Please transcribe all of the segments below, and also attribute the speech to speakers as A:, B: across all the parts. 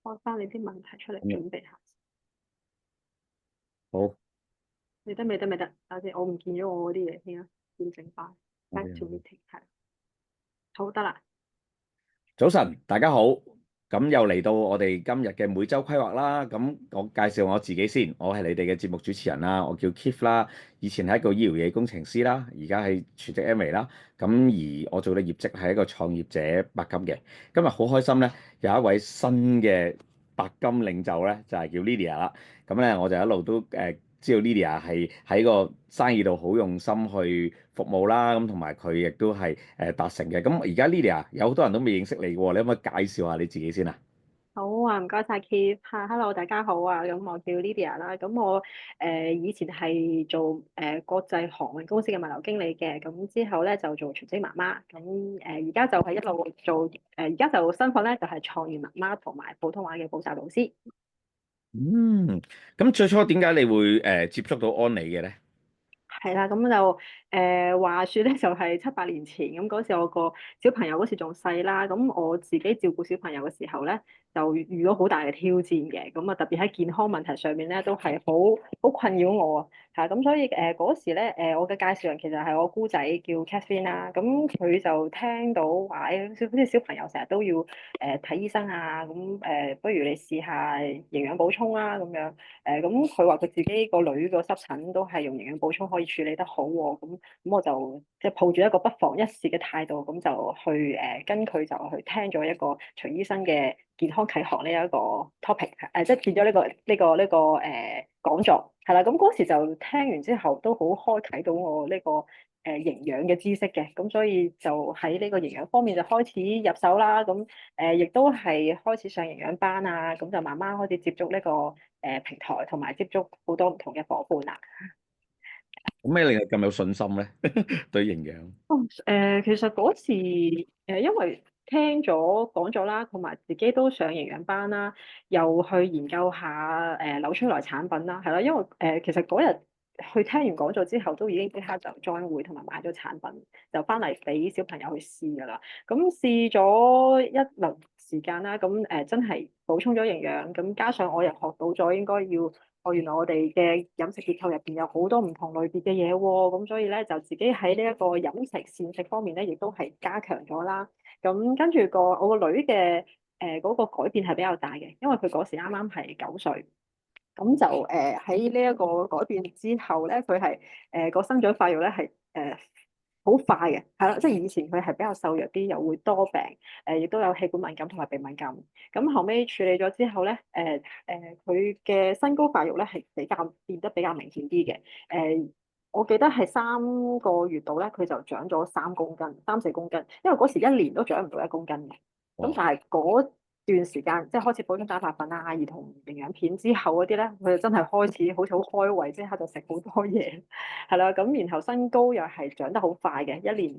A: 開翻你啲問題出嚟
B: 嗯，
A: 準備下。
B: 好
A: 未得未得未得，等陣我唔見咗我嗰啲嘢先啊，調整翻。Back to
B: ，OK，OK。meeting
A: 係，好得啦。
B: 早晨，大家好。咁又嚟到我哋今日嘅每周規劃啦。咁我介紹我自己先，我係你哋嘅節目主持人啦，我叫 Keith 啦。以前係一個醫療嘢工程師啦，而家係全職 MA 啦。咁而我做嘅業績係一個創業者白金嘅。今日好開心咧，有一位新嘅白金領袖咧，就係叫 Lydia 啦。咁咧我就一路都知道 Lydia 係喺個生意度好用心去服務啦，咁同埋佢亦都係達成嘅。咁而家 Lydia 有好多人都未認識你喎，你可唔可以介紹下你自己先啊？
A: 好啊，唔該晒 Keith。Hello 大家好啊。咁我叫 Lydia 啦。咁我以前係做國際航運公司嘅物流經理嘅。咁之後咧就做全職媽媽。咁而家就係一路做而家就身份咧就係創業媽媽同埋普通話嘅補習老師。
B: 嗯，咁最初點解你會接觸到安利嘅咧？
A: 係啦，咁就話説咧，就係7、8年前咁嗰時，我個小朋友嗰時仲細啦，咁我自己照顧小朋友嘅時候咧，就遇到好大嘅挑戰嘅，咁啊特別喺健康問題上面咧，都係好困擾我啊，係咁所以嗰時咧我嘅介紹人其實係我姑仔叫 Catherine 啦，咁佢就聽到話好似小朋友成日都要睇醫生啊，咁不如你試下營養補充啦咁樣。咁佢話佢自己個女個濕疹都係用營養補充可以處理得好喎，咁我就即係抱住一個不妨一試嘅態度，咁就去跟佢就去聽咗一個徐醫生嘅健康啟航呢一個 topic，即係變咗呢個講座，係啦，咁嗰時就聽完之後都好開啟到我呢個營養嘅知識嘅，咁所以就喺呢個營養方面就開始入手啦，咁亦都係開始上營養班啊，咁就慢慢開始接觸呢個平台，同埋接觸好多唔同嘅伙伴啦。
B: 咁咩令你咁有信心咧？對營養。
A: 哦，其實嗰時因為聽咗講咗啦，同埋自己都上營養班啦，又去研究下紐崔萊產品啦，係啦，因為其實嗰日去聽完講座之後，都已經即刻就 join 會同埋買咗產品，就翻嚟俾小朋友去試噶啦。咁試咗一輪時間啦，咁真係補充咗營養，咁加上我又學到咗應該要。哦，原來我哋嘅飲食結構入邊有好多唔同類別嘅嘢喎，咁所以咧就自己喺呢一個飲食膳食方面咧，亦都係加強咗啦。咁跟住我個女嘅嗰個改變係比較大嘅，因為佢嗰時啱啱係9歲，咁就喺呢一個改變之後咧，佢係個生長發育咧係好快嘅，係啦，即係以前佢係比較瘦弱啲，又會多病，亦都有氣管敏感同埋鼻敏感。咁後尾處理咗之後咧，佢嘅身高發育咧係變得比較明顯啲嘅。我記得係3個月度咧，佢就長咗3公斤、3、4公斤，因為嗰時一年都長唔到1公斤嘅。咁但
B: 哇！
A: 係嗰段時間，即係開始補充蛋白粉啊、兒童營養片之後嗰啲咧，佢就真係開始好似好開胃，即刻就食好多嘢。係啦，咁然後身高又係長得好快嘅，一年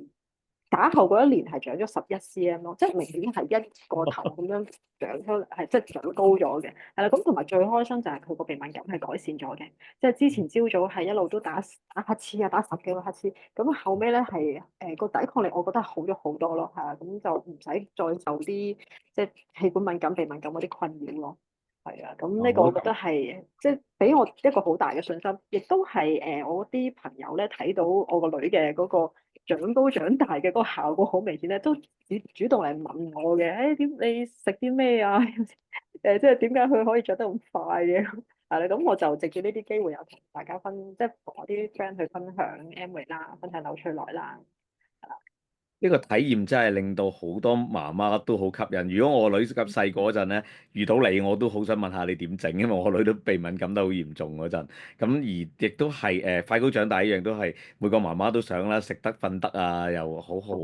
A: 打後嗰一年係長咗11 cm 咯，即係明顯係一個頭咁樣長出嚟，係即係長高咗嘅。係啦，咁同埋最開心就係佢個鼻敏感係改善咗嘅，即係之前朝早係一路都打乞嗤啊，打10幾個乞嗤，咁後尾咧係個抵抗力我覺得好咗好多咯，係啊，咁就唔使再受啲即係氣管敏感、鼻敏感嗰啲困擾咯。係啊，咁呢個我覺得係即係俾我一個好大嘅信心，亦都係我啲朋友咧睇到我個女嘅嗰個長高長大嘅嗰個效果好明顯咧，都主動嚟問我嘅，點你食啲咩啊？即係點解佢可以長得咁快嘅？係啦，咁我就藉住呢啲機會，有同大家即係同我啲 friend 去分享 Amway 啦，分享紐崔萊啦。
B: 呢個體驗真係令到好多媽媽都好吸引。如果我女咁細個嗰陣咧，遇到你我都好想問下你點整，因為我女都鼻敏感得好嚴重嗰陣。咁而亦都係快高長大一樣，都係每個媽媽都想啦，食得瞓得啊，又好好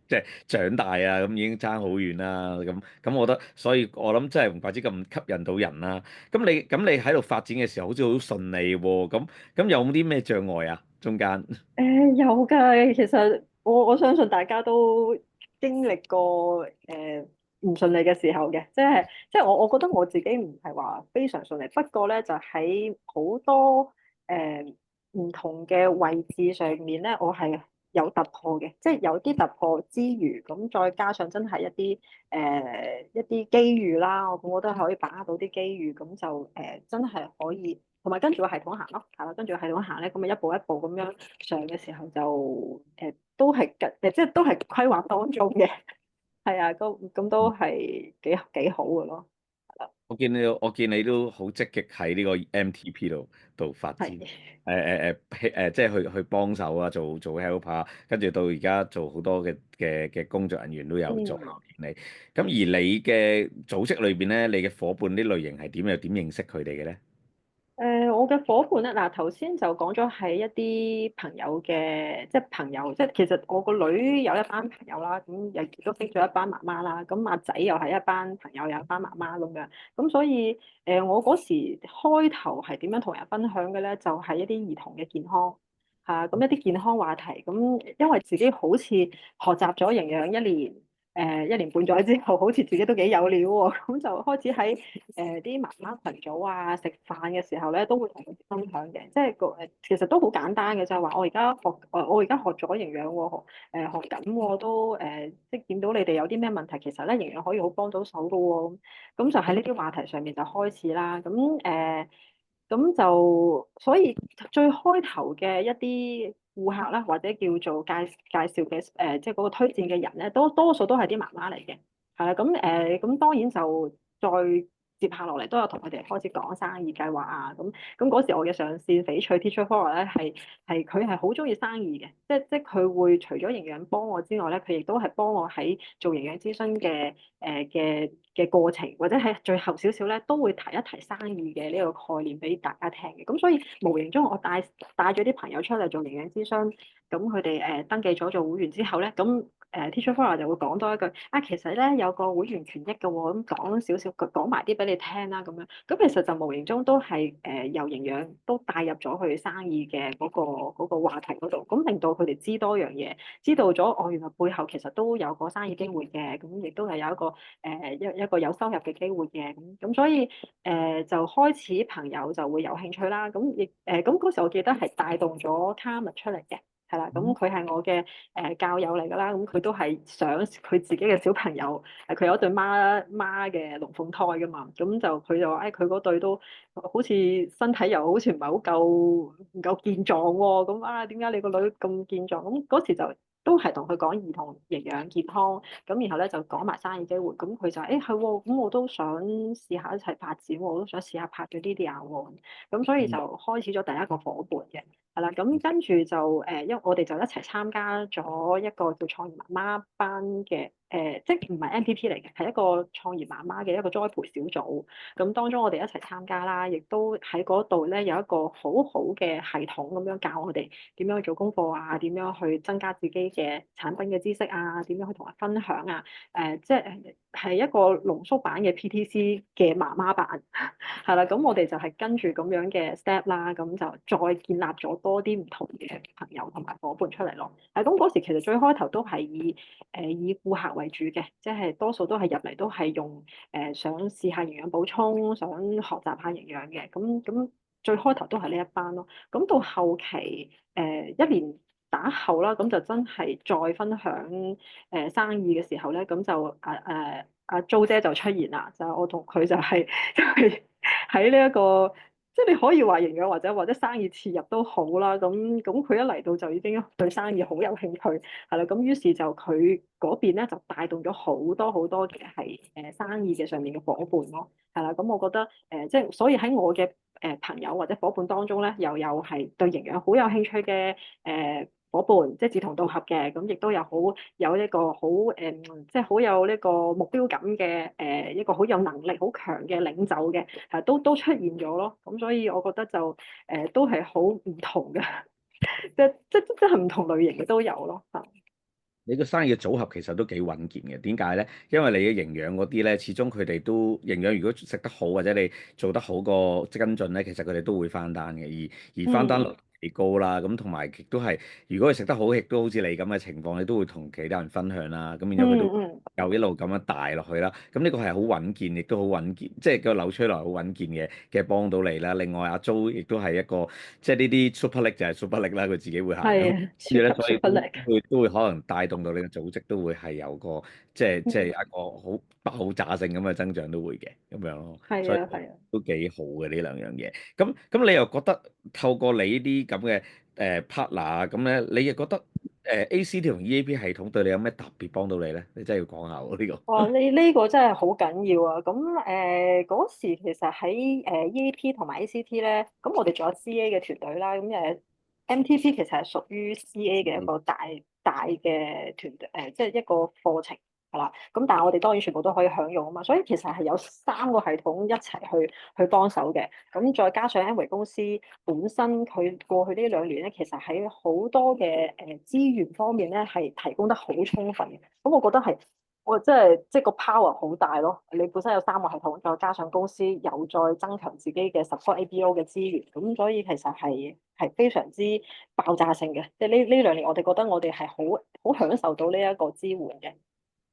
B: 即係長大啊，咁已經爭好遠啦。咁，我覺得，所以我諗真係唔怪之咁吸引到人啦。咁你喺度發展嘅時候，好似好順利喎。咁有冇啲咩障礙啊？中間？
A: 有㗎，其實我相信大家都經歷過唔順利嘅時候嘅，即係我覺得我自己唔係話非常順利，不過咧就喺好多誒唔同嘅位置上面咧，我係有突破嘅，即係有啲突破之餘，咁再加上真係一啲機遇啦，我覺得可以把握到啲機遇，咁就真係可以，同埋跟住個系統行咯，係啦，跟住個系統行咧，咁啊一步一步咁樣上嘅時候就都係即係都係規劃當中嘅，係啊，咁都係幾好嘅咯，
B: 我見你都好積極喺呢個 MTP 度發展，
A: 係。
B: 即係去幫手啊，做 helper，跟住到而家做好多嘅工作人員都有做，
A: 嗯。
B: 我見你。咁而你嘅組織裏邊咧，你嘅伙伴啲類型係點？又點認識佢哋嘅咧？
A: 我嘅伙伴咧，嗱頭先就講咗係一啲朋友嘅，即係朋友，即係其實我個女有一班朋友啦，咁亦都識咗一班媽媽啦，咁阿仔又係一班朋友，有一班媽媽咁樣，咁所以我嗰時開頭係點樣同人分享嘅咧，就係一啲兒童嘅健康嚇，咁一啲健康話題，咁因為自己好似學習咗營養一年。一年半載之後，好似自己都幾有料喎，咁就開始喺啲媽媽群組啊，食飯嘅時候咧，都會同佢哋分享嘅，即係其實都好簡單嘅，就係話我而家學咗營養喎，學緊喎，都即係見到你哋有啲咩問題，其實咧營養可以好幫到手嘅喎，咁就喺呢啲話題上面就開始啦，咁就所以最開頭嘅一啲顧客啦，或者叫做介紹嘅即係嗰個推薦嘅人咧，多數都係啲媽媽嚟嘅，係啦，咁當然就再接下落嚟都有同佢哋開始講生意計劃啊，咁嗰時我嘅上線翡翠 Teacher Flora 咧佢係好中意生意嘅，即係佢會除咗營養幫我之外咧，佢亦都係幫我喺做營養諮詢嘅過程，或者喺最後少少咧都會提一提生意嘅呢個概念俾大家聽嘅，咁所以無形中我帶咗啲朋友出嚟做營養諮詢，咁佢哋登記咗做會員之後咧，咁Teacher Flora 就會講多一句啊，其實咧有個會員權益嘅喎，咁講少少講埋啲俾你聽啦，咁樣，咁其實就無形中都係由營養都帶入咗佢生意嘅嗰個話題嗰度，咁令到佢哋知多樣嘢，知道咗哦，原來背後其實都有個生意機會嘅，咁亦都係有一個一個有收入嘅機會嘅，咁所以就開始朋友就會有興趣啦，咁嗰時我記得係帶動咗 Carmen 出嚟嘅。係啦，咁佢係我嘅教友嚟㗎啦，咁佢都係想佢自己嘅小朋友，佢有一對孖嘅龍鳳胎㗎嘛，咁就佢就話誒佢嗰對都好似身體又好似唔係好夠唔夠健壯喎，咁啊點解你個女咁健壯？咁嗰時就都係同佢講兒童營養健康，咁然後咧就講埋生意機會，咁佢就誒係喎，咁我都想試下一齊發展喎，我都想試下拍咗呢啲喎，咁所以就開始咗第一個伙伴嘅。係啦，咁跟住就因為我哋就一齊參加咗一個叫創業媽媽班嘅，即係唔係 MPP 嚟嘅，係一個創業媽媽嘅一個栽培小組。咁當中我哋一齊參加啦，亦都喺嗰度咧有一個好好嘅系統咁樣教我哋點樣去做功課啊，點樣去增加自己嘅產品嘅知識啊，點樣去同人分享啊，即係一個濃縮版嘅 PTC 嘅媽媽版。係啦，咁我哋就係跟住咁樣嘅 step 啦，咁就再建立咗多啲唔同嘅朋友同埋伙伴出嚟咯。咁嗰時其實最開頭都係以顧客為主嘅，即係多數都係入嚟都係用想試下營養補充，想學習下營養嘅。咁最開頭都係呢一班咯。咁到後期一年打後啦，咁就真係再分享生意嘅時候咧，咁就阿 Jo 姐就出現啦，就我同佢就係就係喺呢一個，即係你可以話營養或者生意切入都好啦。咁佢一嚟到就已經對生意好有興趣，係啦。咁於是就佢嗰邊咧就帶動咗好多好多嘅係生意嘅上面嘅伙伴咯，係啦。咁我覺得即係所以喺我嘅朋友或者伙伴當中咧，又有係對營養好有興趣嘅伙伴，即係志同道合嘅，咁亦都有一個好即係好有呢個目標感嘅一個好有能力、好強嘅領袖嘅，都出現咗咯。咁所以我覺得就都係好唔同嘅，即係唔同類型嘅都有咯。
B: 你個生意嘅組合其實都幾穩健嘅，點解咧？因為你嘅營養嗰啲咧，始終佢哋都營養，如果食得好或者你做得好個跟進咧，其實佢哋都會翻單嘅。而翻單率
A: 嗯
B: 幾高啦。咁同埋亦都係，如果佢食得好，亦都好似你咁嘅情況，你都會同其他人分享啦。咁然之後佢都
A: 嗯，
B: 又一路咁樣帶落去啦。咁呢個係好穩健，亦都好穩健，即係個紐崔萊好穩健嘅幫到你啦。另外阿 Jo 亦都係一個，即係呢啲 super 力就係 super 力啦，佢自己會行咁。
A: 係啊，超
B: 跟住咧，
A: 級
B: 所以
A: super 力。
B: 都會可能帶動到你嘅組織都會係有個即係一個好爆炸性咁嘅增長都會嘅咁樣咯。所以
A: 係啊，係啊。
B: 都幾好嘅呢兩樣嘢。咁你又覺得透過你呢啲咁嘅partner 啊，咁咧你又覺得ACT 同 EAP 系統對你有咩特別幫到你咧？你真係要講下喎呢個。
A: 哇！呢個真係好緊要啊！咁嗰時其實喺EAP 同埋 ACT 咧，咁我哋仲有 CA 嘅團隊啦。咁MTP 其實係屬於 CA 嘅一個大嘅團隊，即係一個課程係啦。咁但係我哋當然全部都可以享用啊嘛。所以其實係有3個系統一齊去幫手嘅。咁再加上 Amway 公司本身佢過去呢2年咧，其實喺好多嘅資源方面咧係提供得好充分嘅。咁我覺得係。我即係個 power 好大咯！你本身有3個系統，再加上公司又再增強自己嘅 support ABO 嘅資源，咁所以其實係非常之爆炸性嘅。即係呢2年，我哋覺得我哋係好享受到呢一個支援嘅，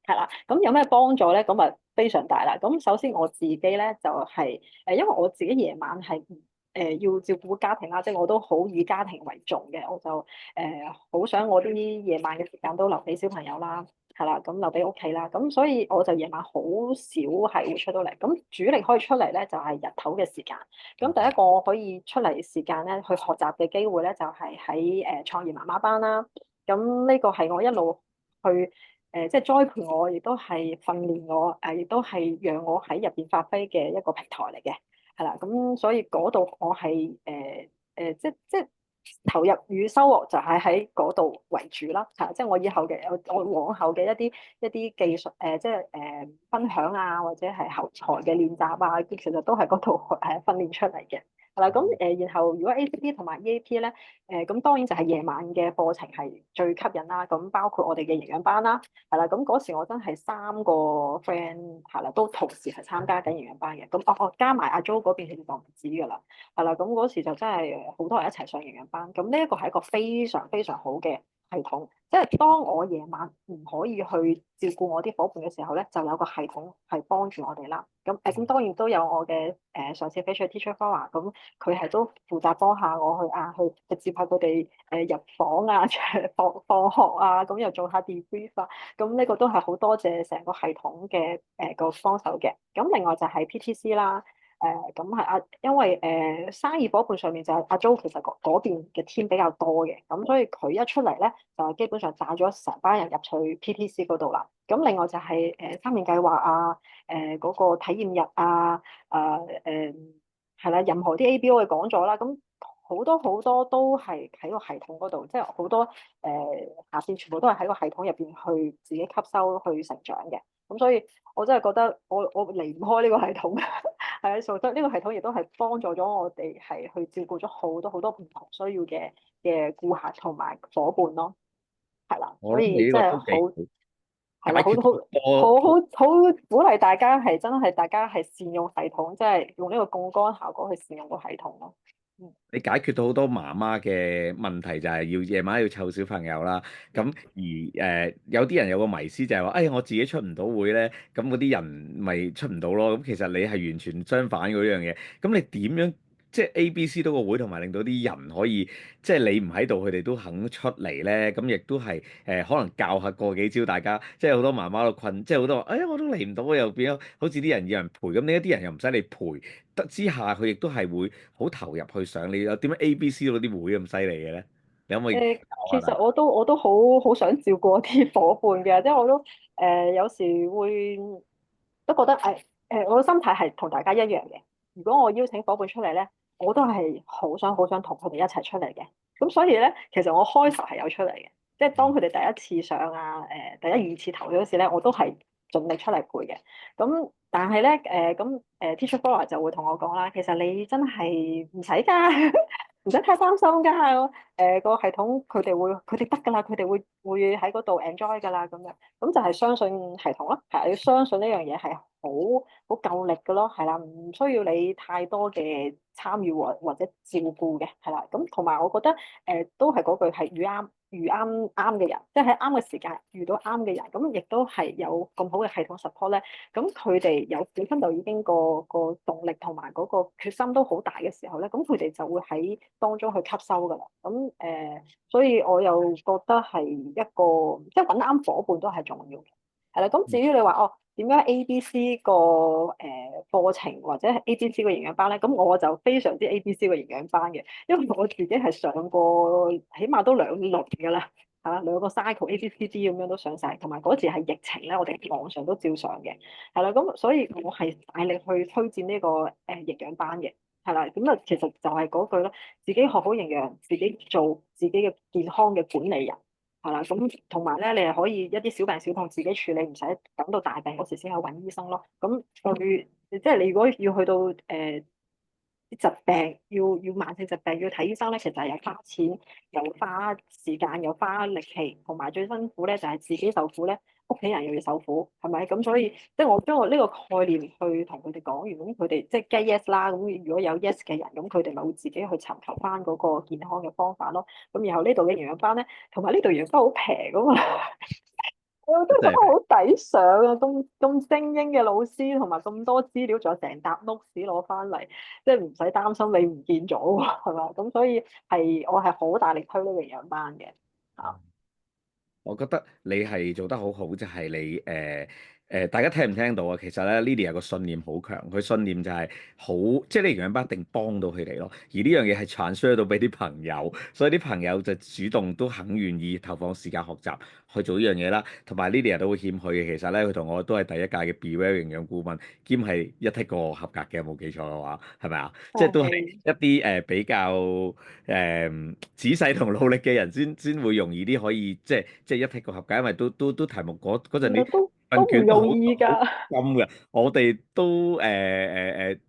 A: 係啦。咁有咩幫助咧？咁啊非常大啦。咁首先我自己咧就係因為我自己夜晚係要照顧家庭啦，即係我都好以家庭為重嘅，我就好想我啲夜晚嘅時間都留俾小朋友啦。係啦，咁留俾屋企啦，咁所以我就夜晚好少係會出到嚟，咁主力可以出嚟咧就係日頭嘅時間。咁第一個我可以出嚟時間咧去學習嘅機會咧就係喺創業媽媽班啦。咁呢個係我一路去即係栽培我，亦都係訓練我，亦都係讓我喺入邊發揮嘅一個平台嚟嘅。係啦，咁所以嗰度我係即係投入與收穫就係喺嗰度為主啦，係即係我以後嘅我往後嘅一啲技術即係分享啊，或者係後台嘅練習啊，其實都係嗰度訓練出嚟嘅。係啦，咁然後如果 ACT 同埋 EAP 咧，咁當然就係夜晚嘅課程係最吸引啦。咁包括我哋嘅營養班啦，係啦，咁嗰時我真係3個 friend 係啦，都同時係參加緊營養班嘅。咁加埋阿 Jo 嗰邊其實就唔止㗎啦。係啦，咁嗰時就真係好多人一齊上營養班，咁呢一個係一個非常非常好嘅系統，即係當我夜晚唔可以去照顧我啲伙伴嘅時候咧，就有個系統係幫住我哋啦。咁當然都有我嘅上次飛出去 Teacher Flora，咁佢係都負責幫下我去接下佢哋入房啊、放學啊，咁又做下 debrief 啊，咁呢個都係好多謝成個系統嘅個幫手嘅。咁另外就係 PTC 啦。咁係因為生意伙伴上面就係阿 Jo 其實嗰邊嘅 team 比較多嘅，咁所以佢一出嚟咧就係基本上帶咗成班人入去 PTC 嗰度啦。咁另外就係3年計劃啊，嗰個體驗日啊，係啦，任何啲 ABO 嘅講座啦，咁好多好多都係喺個系統嗰度，即係好多下線全部都係喺個系統入邊去自己吸收去成長嘅。咁所以我真係覺得我離唔開呢個系統。係啊，所以呢個系統亦都係幫助咗我哋係去照顧咗好多好多唔同需要嘅顧客同埋伙伴咯，係啦，所
B: 我諗你呢個
A: 以真係好
B: 都幾好，
A: 係啦，好
B: 解決
A: 好好好
B: 多
A: 好鼓勵大家係真係大家係善用系統，即係用呢個槓桿效果去善用個系統咯。嗯。
B: 你解決到好多媽媽嘅問題，就係要夜晚要湊小朋友啦。咁而有啲人有個迷思就係話，哎，我自己出唔到會咧，咁嗰啲人咪出唔到咯。咁其實你係完全相反嗰樣嘢。咁你點樣即係 A、B、C 多個會，同埋令到啲人可以即係你唔喺度，佢哋都肯出嚟咧？咁亦都係可能教下個幾招，大家即係好多媽媽都困，即係好多話，哎呀我都嚟唔到，又變咗好似啲人要人陪咁，呢一啲人又唔使你陪。得之下，佢亦都係會好投入去上。你有點解 A、B、C 嗰啲會咁犀利嘅咧？你可唔可以教下大家？
A: 其實我都好想照顧啲伙伴嘅，即係我都有時會都覺得我嘅心態係同大家一樣嘅。如果我邀請伙伴出嚟咧，我都係好想同佢哋一齊出嚟嘅。咁所以咧，其實我開頭係有出嚟嘅，即係當佢哋第一次上啊，第一二次投嗰時咧，我都係盡力出嚟陪嘅。咁但係咧，Teacher Flora 就會同我講啦，其實你真係唔使㗎，唔使太擔心㗎。個系統佢哋得㗎啦，佢哋會喺嗰度 enjoy 㗎啦咁樣，咁就係相信系統咯，係要相信呢樣嘢係好夠力嘅咯，係啦，唔需要你太多嘅參與或者照顧嘅，係啦，咁同埋我覺得都係嗰句係遇啱嘅人，即係喺啱嘅時間遇到啱嘅人，咁亦都係有咁好嘅系統 support 咧。咁佢哋有本身就已經個動力同埋嗰個決心都好大嘅時候咧，咁佢哋就會喺當中去吸收㗎啦。咁所以我又覺得係一個即係揾啱伙伴都係重要嘅。係啦，咁至於你話哦點解 ABC 個課程或者 ABC 個營養班咧？咁我就非常之 ABC 個營養班嘅，因為我自己係上過起碼都2輪㗎啦。係啦，兩個 cycle A、B、C、D 咁樣都上晒，同埋嗰次係疫情咧，我哋網上都照上嘅，係啦，咁所以我係大力去推薦呢個營養班嘅，係啦，咁啊其實就係嗰句咯，自己學好營養，自己做自己嘅健康嘅管理人，係啦，咁同埋咧，你係可以一啲小病小痛自己處理，唔使等到大病嗰時先去揾醫生咯。咁佢即係你如果要去到啲疾病要慢性疾病要睇醫生咧，其實係有花錢、又花時間、又花力氣，同埋最辛苦咧就係自己受苦咧，屋企人又要受苦，係咪？咁所以即係我將我呢個概念去同佢哋講完，咁佢哋即係雞 yes 啦。咁如果有 yes 嘅人，咁佢哋咪會自己去尋求翻嗰個健康嘅方法咯。咁然後呢度嘅營養班咧，同埋呢度營養班好平噶嘛。我真係覺得好抵上啊！咁精英嘅老師，同埋咁多資料，仲有成沓 notes 攞翻嚟，即係唔使擔心你唔見咗喎，係嘛？咁所以我係好大力推呢個營養班嘅。啊，
B: 我覺得你係做得好好，就係你大家聽唔聽到啊？其實咧，Lily 有個信念好強，佢信念就係好，即係呢營養班一定幫到佢哋咯。而呢樣嘢係 transfer 到俾啲朋友，所以啲朋友就主動都肯願意投放時間學習去做呢樣嘢啦。同埋 Lily 都好謙虛嘅，其實咧佢同我都係第一屆嘅 Be Well 營養顧問，兼係一剔過合格嘅，冇記錯嘅話，係咪啊？即係都係
A: 係，
B: 一啲比較仔細同努力嘅人先會容易啲可以即係一剔過合格，因為都題目嗰陣啲
A: 其實都
B: 問卷都好
A: 唔容易
B: 好
A: 㗎。
B: 深嘅，我哋都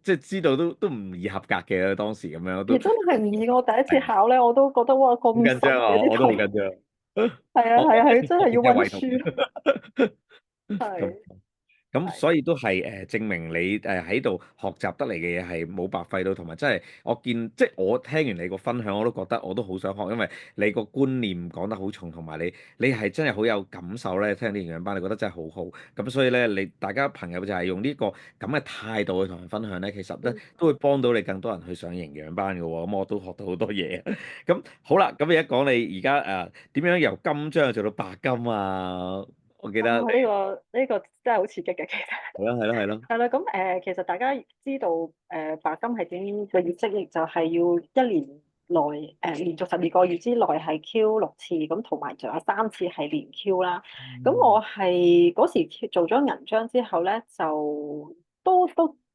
B: 即係知道都唔易合格嘅當時咁樣都
A: 而真係唔易，我第一次
B: 係
A: 考咧，我都覺得哇咁
B: 好緊張啊！
A: 深嘅啲
B: 我都好緊
A: 題，
B: 張，
A: 係啊係啊係，真係要温
B: 我真係胃痛。
A: 書。
B: 咁。
A: 係
B: 咁
A: 係。
B: 所以都係證明你喺度學習得嚟嘅嘢係冇白費到，同埋真係我見即係我聽完你個分享，我都覺得我都好想學，因為你個觀念講得好重，同埋你係真係好有感受咧。聽啲營養班，你覺得真係好好。咁所以咧，大家朋友就係用呢個咁嘅態度去同人分享咧，其實咧
A: 嗯
B: 都會幫到你更多人去上營養班嘅喎。咁我都學到好多嘢。咁好啦，咁而家講你而家點樣由金章做到白金啊？我記
A: 啊！
B: 得
A: 呢個真係好刺激嘅，其實
B: 係咯係咯係咯。
A: 係啦。咁其實大家知道白金係點嘅業績，亦就係要一年內連續12個月之內係 Q 6次，咁同埋仲有3次係連 Q 啦。咁我係嗰時做咗銀章之後咧，就都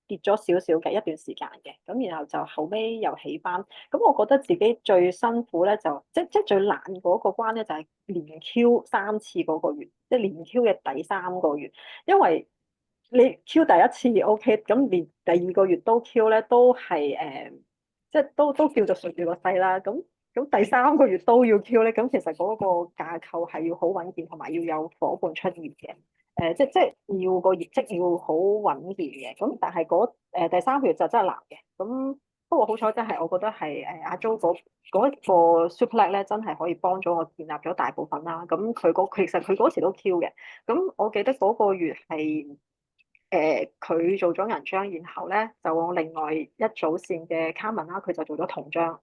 A: 跌咗少少嘅一段時間嘅，咁然後就後尾又起翻。咁我覺得自己最辛苦咧，就即最難嗰個關咧，就係連 Q 3次嗰個月，即係連 Q 嘅第3個月，因為你 Q 第一次 OK，咁連第二個月都 Q 咧，都係即係都叫做順住個勢啦。咁第3個月都要 Q 咧，咁其實嗰個架構係要好穩健，同埋要有伙伴出現嘅。即係要個業績要好穩健嘅。咁但係第3個月就真係難嘅。咁不過好彩，真係我覺得係阿 Jo 嗰一個 Super 咧，真係可以幫咗我建立咗大部分啦。咁其實佢嗰時都 Q 嘅。咁我記得嗰個月係佢做咗銀章，然後咧就我另外一組線嘅 Carmen 啦，佢就做咗銅章。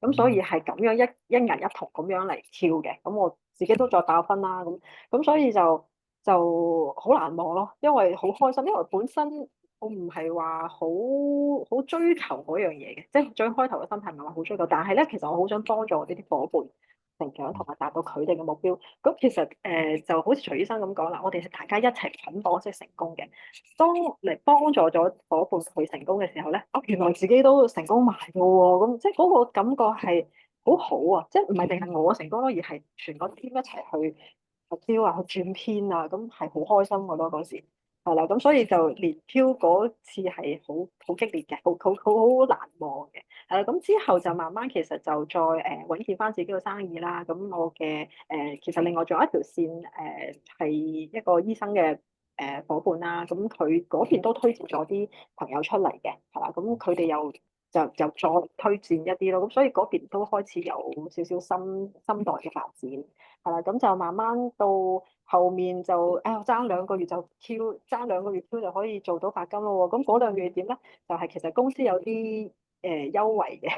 A: 咁所以係咁樣一銀一銅咁樣嚟跳嘅。咁我自己都再爆分啦。咁所以就好難忘咯，因為好開心，因為本身我唔係話好追求嗰樣嘢嘅，即係最開頭嘅心態唔係話好追求，但係咧其實我好想幫助我呢啲伙伴成長同埋達到佢哋嘅目標。咁其實就好似徐醫生咁講啦，我哋係大家一齊捆綁式成功嘅。當嚟幫助咗伙伴佢成功嘅時候咧，原來自己都成功埋嘅喎。咁即係嗰個感覺係好好啊！即係唔係淨係我成功咯，而係全個 team 一齊去招啊，去轉編啊，咁係好開心嘅咯嗰時。係啦，咁所以就連 Q 嗰次係好激烈嘅，好難忘嘅。係啦，咁之後就慢慢其實就再穩健翻自己嘅生意啦。咁我嘅其實另外仲有一條線係一個醫生嘅夥伴啦。咁佢嗰邊都推薦咗啲朋友出嚟嘅，係啦。咁佢哋又再推薦一啲咯。咁所以嗰邊都開始有少少新代嘅發展。係啦，咁就慢慢到後面就爭兩個月就 Q，爭兩個月 Q 就可以做到白金咯喎。咁嗰兩個月點咧？就係、其實公司有啲優惠嘅，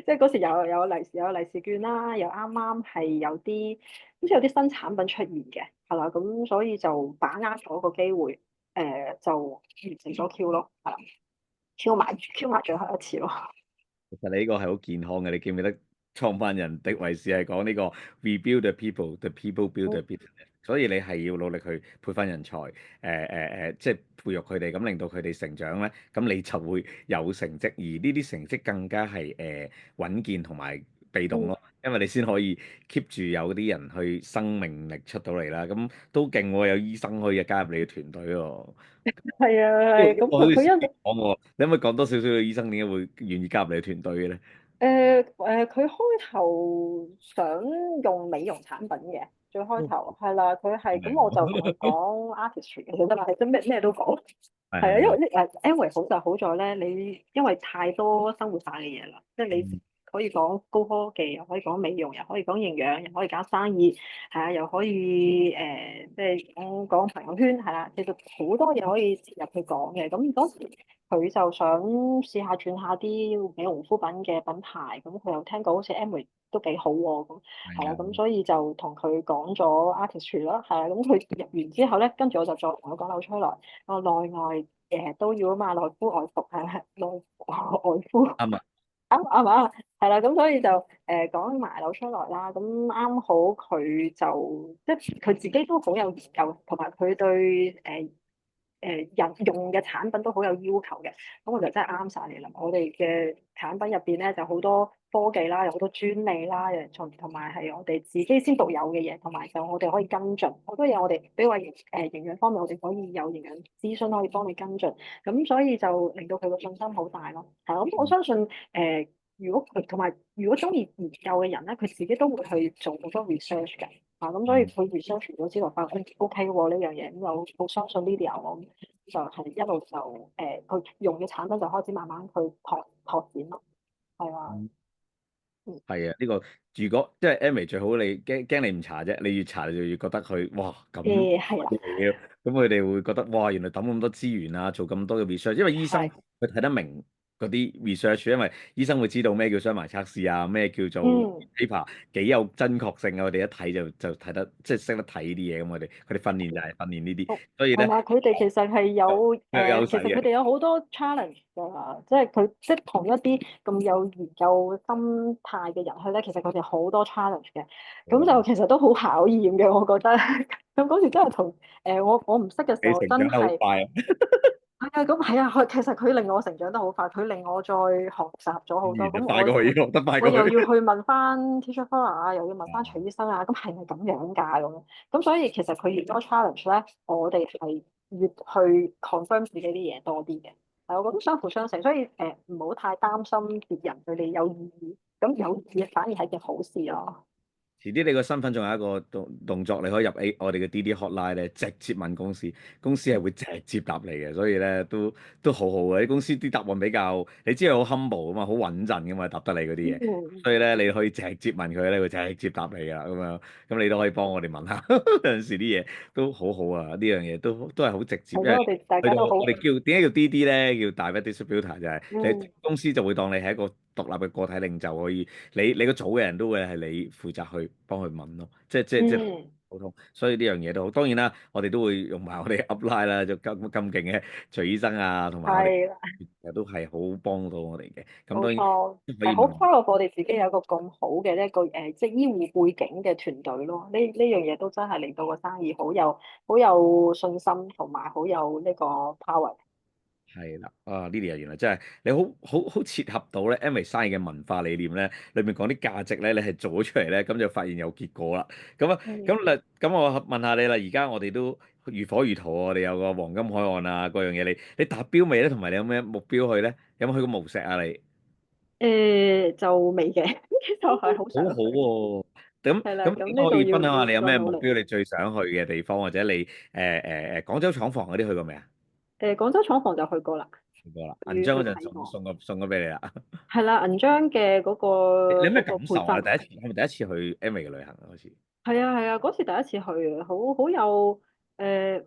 A: 即係嗰時有利是券啦，又啱啱係有啲好似有啲新產品出現嘅，係啦，咁所以就把握咗個機會，就完成咗 Q 咯，係啦，Q 埋最後一次咯。
B: 其實你呢個係好健康嘅，你記唔記得創辦人迪維斯係講呢個 We build the people，the people build the business。所以你係要努力去培訓人才，即係培育佢哋，咁令到佢哋成長咧，咁你就會有成績，而呢啲成績更加係穩健同埋被動
A: 嗯，
B: 咯，因為你先可以 keep 住有啲人去生命力出到嚟啦，咁都勁喎，有醫生可以加入你嘅團隊喎。
A: 係啊，
B: 呢
A: 係，咁
B: 個好似少
A: 佢一
B: 講喎，你可唔可以講多少少嘅醫生點解會願意加入你嘅團隊嘅咧？
A: 佢開頭想用美容產品嘅，最開頭係啦，佢係咁我就同佢講 artistry 嘅，得啦，係真咩都講。係啊，因為
B: 係係係，anyway
A: 好就好在咧，你因為太多生活化嘅嘢啦，即係你
B: 嗯
A: 可以講高科技，又可以講美容，又可以講營養，又可以搞生意，係啊，又可以即係講朋友圈，係啦，其實好多嘢可以切入去講嘅。咁當時佢就想試下轉下啲美容護膚品嘅品牌，咁佢又聽過好似 Amway 都幾好喎，咁係啦，
B: 係啊，
A: 咁所以就同佢講咗 artistry 啦，係啊，咁佢入完之後咧，跟住我就再同佢講紐崔萊。我內外都要啊嘛，內敷外服係內外敷
B: 啱啊，
A: 啱嘛，係啦，咁所以就講埋紐崔萊啦，咁啱好佢就即係佢自己都好有研究，同埋佢對人用嘅產品都好有要求嘅，咁我就真係啱晒你啦。我哋嘅產品入邊咧就好多科技啦，有好多專利啦，同埋係我哋自己先獨有嘅嘢，同埋就我哋可以跟進好多嘢。我哋比如話營養方面，我哋可以有營養諮詢可以幫你跟進，咁所以就令到佢個信心好大咯。係咁我相信如果佢同埋如果中意研究嘅人咧，佢自己都會去做好多 research 嘅。咁所以
B: 嗯
A: 佢 research 咗之後發現 OK 喎呢樣嘢，咁又好相信呢啲嘢，我就係一路就佢用嘅產品就開始慢慢去拓展咯，係啊，
B: 嗯，
A: 嗯，
B: 係啊，呢個如果即係 Amy 最好你驚你唔查啫，你越查你就越覺得佢哇咁
A: 係啦，
B: 嚟嘅，咁佢哋會覺得哇原來抌咁多資源啊，做咁多嘅 research，因為醫生
A: 係，
B: 佢睇得明嗰啲 research，因為醫生會知道咩叫雙盲測試啊，咩叫做
A: 嗯
B: paper 幾有真確性啊，我哋一睇就睇得即係識得睇呢啲嘢咁，佢哋訓練就係訓練呢啲，所以咧
A: 同埋佢哋其實係有其
B: 有優勢嘅。
A: 實佢哋有好多 challenge 㗎，即係佢即係同一啲咁有研究心態嘅人去咧，其實佢哋好多 challenge 嘅，咁就其實都好考驗嘅，我覺得。咁嗰時真係同我唔識嘅時候，
B: 你成長得好
A: 真係。
B: 快啊！
A: 係啊，咁係啊，其實佢令我成長得好快，佢令我再學習咗好多。
B: 語言就
A: 咁
B: 快過去，學得快
A: 我又要
B: 過去。
A: 去問翻 teacher Flora 啊，又要問翻徐醫生啊，咁係咪咁樣㗎咁樣？咁所以其實佢越多 challenge 咧，我哋係越去 confirm 自己啲嘢多啲嘅。係，我覺得相輔相成，所以唔好太擔心別人對你有意義，咁有意義反而係件好事咯。
B: 遲啲你個身份仲有一個動作，你可以入我哋嘅 DD Hotline 咧，直接問公司，公司係會直接答你嘅，所以咧都好好嘅。啲公司啲答案比較，你知係好 humble 啊嘛，好穩陣噶嘛，答得你嗰啲嘢，
A: 嗯，
B: 所以咧你可以直接問佢咧，佢直接答你噶啦，咁樣咁你都可以幫我哋問下，有陣時啲嘢都好好啊，呢樣嘢都係好直接，因為
A: 係咯，我哋大
B: 去到
A: 家都好，
B: 我哋點解叫 DD 咧，叫 Direct Distributor 就係你
A: 嗯
B: 公司就會當你係一個獨立嘅個體領袖，可以你個組嘅人都會係你負責去幫佢問咯，即係
A: 嗯，
B: 溝通，所以呢樣嘢都好。當然啦，我哋都會用埋我哋 upline 啦，就咁勁嘅徐醫生啊，同埋我哋
A: 係啦。
B: 其實都係好幫到我哋嘅。咁當然
A: 冇錯，
B: 都可以
A: 好
B: 問，proud
A: of 我哋自己有一個咁好嘅一個即係醫護背景嘅團隊咯。呢樣嘢都真係令到個生意好有信心，同埋好有呢個 power。
B: 係啦，啊 Lily 啊，原來真係你好切合到咧 Amway 生意嘅文化理念咧，裏面講啲價值咧，你係做咗出嚟咧，咁就發現有結果啦。咁啊，
A: 嗯。
B: 咁我問下你啦，而家我哋都如火如荼啊，我哋有個黃金海岸啊，各樣嘢，你達標未咧？同埋你有咩目標去咧？有冇去過無錫啊？你
A: 就未嘅，就係好
B: 好好
A: 想去。
B: 喎，咁
A: 係啦，
B: 咁應該可
A: 咁呢度
B: 以分享下
A: 要
B: 你有咩目
A: 再努力。
B: 標，你最想去嘅地方，或者你廣州廠房嗰啲去過未啊？
A: 廣州廠房就去過啦，
B: 去過啦，銀
A: 去去
B: 章嗰陣
A: 睇過。
B: 送咗俾你啦。
A: 係啦，銀章嘅嗰個
B: 你有咩
A: 嗰個
B: 感受啊？
A: 配搭。
B: 係咪第一次去 M 嘅旅行啊？好似
A: 係啊係啊，嗰次第一次去啊，好有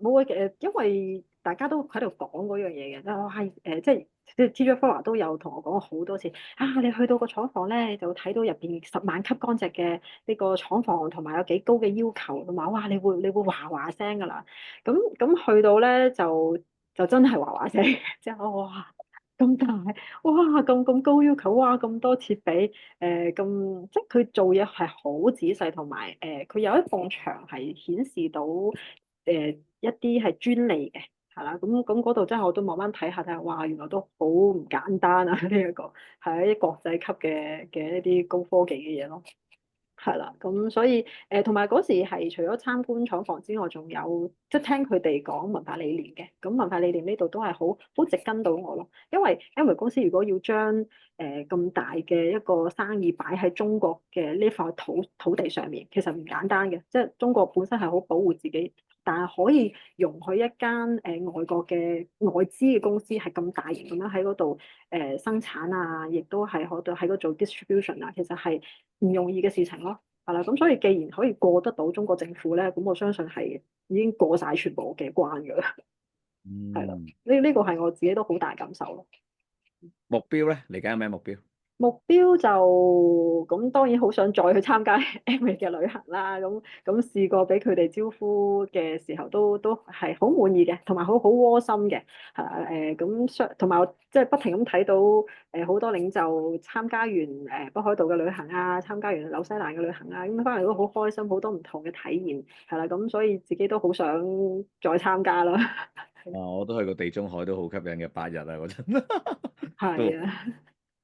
A: 冇嘅因為大家都喺度講嗰樣嘢嘅，即係我係即係 TGFlower 都有同我講過好多次啊，你去到個廠房咧，就睇到入邊10萬級乾淨嘅呢個廠房，同埋有幾高嘅要求，同埋哇，你會嘩嘩聲㗎啦，咁去到咧就真係嘩嘩聲，即係哇咁大，哇咁高要求，哇咁多設備。即係佢做嘢係好仔細，同埋佢有一埲牆係顯示到一啲係專利嘅，係啦，咁嗰度真係我都慢慢睇下睇下，哇原來都好唔簡單啊！呢一個係一啲國際級嘅一啲高科技嘅嘢咯。係啦，咁所以同埋嗰時係除咗參觀廠房之外，仲有即係聽佢哋講文化理念嘅。咁文化理念呢度都係好直跟到我咯。因為 Amway 公司如果要將咁大嘅一個生意擺喺中國嘅呢塊土地上面，其實唔簡單嘅。即係中國本身係好保護自己，但係可以容許一間外國嘅外資嘅公司係咁大型咁樣喺嗰度生產啊，亦都係喺度做 distribution 啊，其實係唔容易嘅事情咯。係啦，咁所以既然可以過得到中國政府咧，咁我相信係已經過晒全部嘅關㗎啦。係啦，
B: 嗯，
A: 呢個係我自己都好大感受咯。
B: 目標咧，嚟緊有咩目標？
A: 目標就咁當然好想再去參加 Amway 嘅旅行啦。咁試過俾佢哋招呼嘅時候都係好滿意嘅，同埋好窩心嘅。係啦，咁同埋我即係不停咁睇到好多領袖參加完北海道嘅旅行啊，參加完紐西蘭嘅旅行啊，咁翻嚟都好開心，好多唔同嘅體驗。係啦，咁所以自己都好想再參加啦。
B: 啊，我都去過地中海，都好吸引嘅8日啊嗰陣，都
A: 係啊，係啊，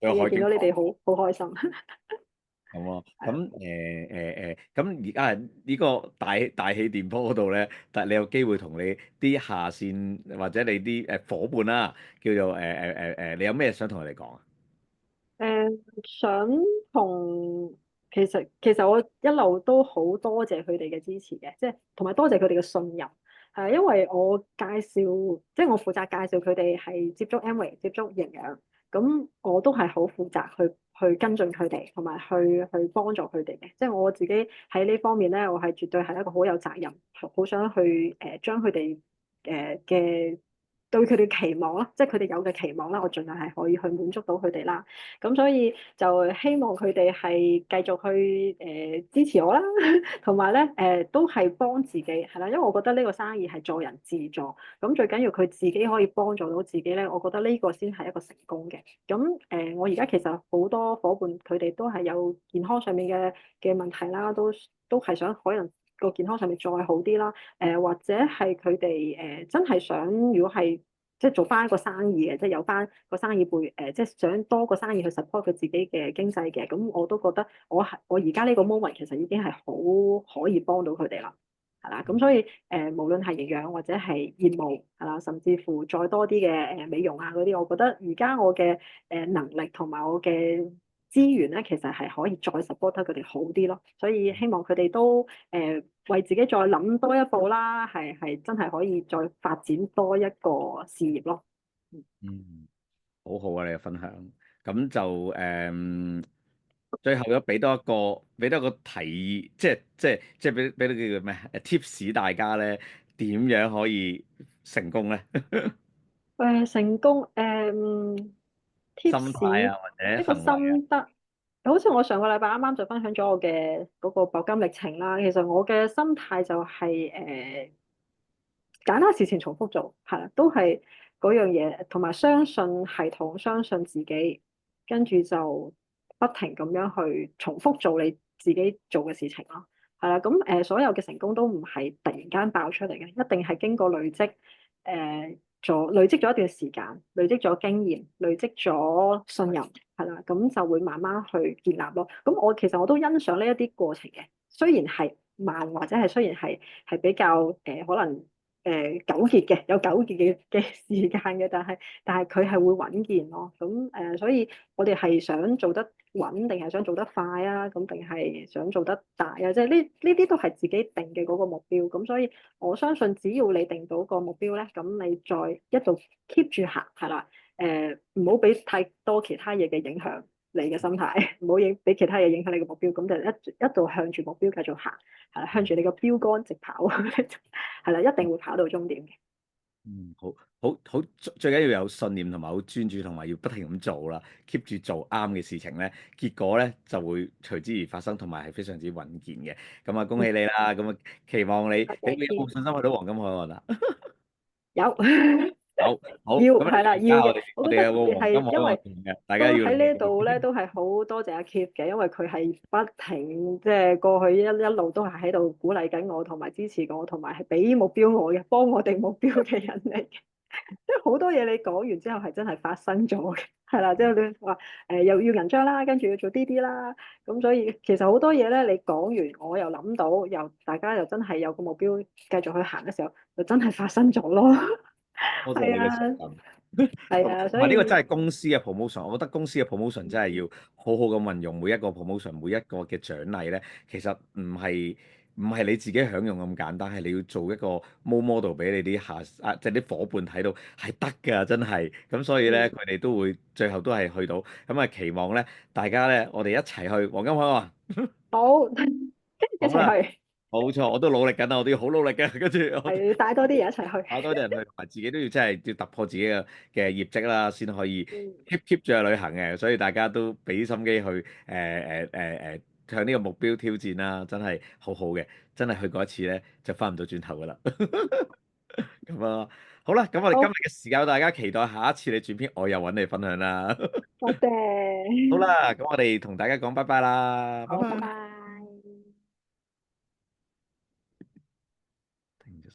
B: 有海景房
A: 見到你哋好開心。
B: 咁啊。
A: 係啊。
B: 咁而家呢個大氣電波嗰度咧，但係你有機會同你啲下線或者你啲夥伴啦，叫做你有咩想同佢哋講啊？
A: 想同其實我一路都好多謝佢哋嘅支持嘅，即係同埋多謝佢哋嘅信任。係因為我介紹，即係我負責介紹佢哋係接觸 Amway 接觸營養，咁我都係好負責去跟進佢哋，同埋去幫助佢哋嘅。即係我自己喺呢方面咧，我係絕對係一個好有責任，好想去將佢哋嘅對佢哋期望啦，即係佢哋有嘅期望啦，我盡量係可以去滿足到佢哋啦。咁所以就希望佢哋係繼續去支持我啦，同埋咧都係幫自己係啦，因為我覺得呢個生意係助人自助，咁最緊要佢自己可以幫助到自己咧，我覺得呢個先係一個成功嘅。咁我而家其實好多伙伴佢哋都係有健康上面嘅問題啦，都係想可能個健康上面再好啲啦。或者係佢哋真係想，如果係即係做翻一個生意嘅，即係有翻個生意背即係想多個生意去 support 佢自己嘅經濟嘅，咁我都覺得我而家呢個 moment 其實已經係好可以幫到佢哋啦，係啦，咁所以無論係營養或者係業務係啦，甚至乎再多啲嘅美容啊嗰啲，我覺得而家我嘅能力同埋我嘅資源咧，其實係可以再 support 得佢哋好啲咯，所以希望佢哋都為自己再諗多一步啦，係真係可以再發展多一個事業咯。
B: 嗯，好好啊，你嘅分享。咁就最後咗俾多一個提議，即係俾到叫做咩tips 大家咧，點樣可以成功咧？
A: 成功
B: 心態
A: tips
B: 啊，或者
A: 一個
B: 行為啊。
A: 心得，好似我上個禮拜啱啱就分享咗我嘅嗰個白金歷程啦。其實我嘅心態就係簡單事情重複做，係啦，都係嗰樣嘢，同埋相信系統，相信自己，跟住就不停咁樣去重複做你自己做嘅事情咯。係啦，咁所有嘅成功都唔係突然間爆出嚟嘅，一定係經過累積。累積咗一段時間，累積咗經驗，累積咗信任，係啦，咁就會慢慢去建立咯。咁其實我都欣賞呢一啲過程嘅，雖然係慢或者係雖然係比較可能糾結嘅，有糾結嘅時間嘅，但係佢係會穩健咯。咁所以我哋係想做得穩定係想做得快啊？咁定係想做得大啊？即係呢啲都係自己定嘅嗰個目標。咁所以我相信只要你定到個目標咧，咁你再一路 keep 住行係啦。唔好俾太多其他嘢嘅影響你嘅心態，唔好俾其他嘢影響你嘅目標。咁就一路向住目標繼續行，係啦，向住你個標杆直跑，係啦，一定會跑到終點嘅。
B: 嗯，好，最緊要有信念同埋好專注，同埋要不停咁做啦，keep 住做啱嘅事情咧，結果咧就會隨之而發生，同埋係非常之穩健嘅。咁啊，恭
A: 嗯，
B: 喜你啦！咁啊，期望你
A: 多謝
B: 有冇
A: Keith，
B: 信心去到黃金海岸啊？
A: 有。
B: 好，好，
A: 要
B: 咁
A: 係啦，要嘅。
B: 而家我
A: 我覺得
B: 哋有個黃金海岸
A: 係因為
B: 嘅，大家
A: 都
B: 要嚟。
A: 喺呢度咧，都係好多謝阿 Keith 嘅，因為佢係不停即係過去一路都係喺度鼓勵緊我，同埋支持我，同埋係俾目標我嘅，幫我定目標嘅人嚟嘅。即係好多嘢你講完之後係真係發生咗嘅，係啦，即係你話又要銀章啦，跟住要做呢啲啦，咁所以其實好多嘢咧，你講完我又諗到，又大家又真係有個目標繼續去行嘅時候，就真係發生咗咯。
B: 多謝你嘅信
A: 係啊，
B: 任。
A: 係啊，
B: 同埋呢個真
A: 所以。
B: 係公司嘅 promotion，我覺得公司嘅 promotion 真係要好好咁運用每一個 promotion，每一個嘅獎勵咧，其實唔係你自己享用咁簡單，係你要做一個 role model 俾你啲即係啲伙伴睇到係得㗎，真係。咁所以咧，
A: 嗯，
B: 佢哋都會最後都係去到。咁啊，期望咧大家咧，我哋一齊去黃金海岸。
A: 好，一
B: 好啦，
A: 齊去，
B: 冇錯，我都努力緊啦，我都要好努力嘅。跟住我哋。
A: 係帶多啲人一齊去。
B: 搞多啲人去，同埋自己都要真係要突破自己嘅業績啦，先可以
A: 嗯，keep
B: 住去旅行嘅。所以大家都俾心機去向呢個目標挑戰啦，真係好好嘅。真係去過一次咧，就翻唔到轉頭噶啦。咁啊，好啦，咁我哋今日
A: 好，
B: 嘅時間，大家期待下一次你轉片，我又揾你分享啦。
A: 多謝，
B: 好啦，咁我哋同大家講拜拜啦，拜
A: 好，拜
B: 拜。
A: 拜。